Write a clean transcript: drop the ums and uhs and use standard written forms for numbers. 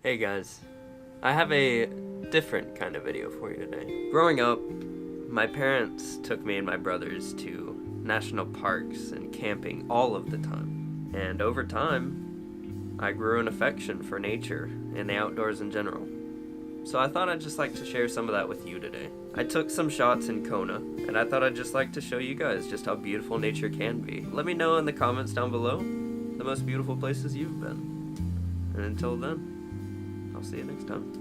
Hey guys, I have a different kind of video for you today. Growing up, my parents took me and my brothers to national parks and camping all of the time. And over time, I grew an affection for nature and the outdoors in general. So I thought I'd just like to share some of that with you today. I took some shots in Kona, and I thought I'd just like to show you guys just how beautiful nature can be. Let me know in the comments down below the most beautiful places you've been. And until then, I'll see you next time.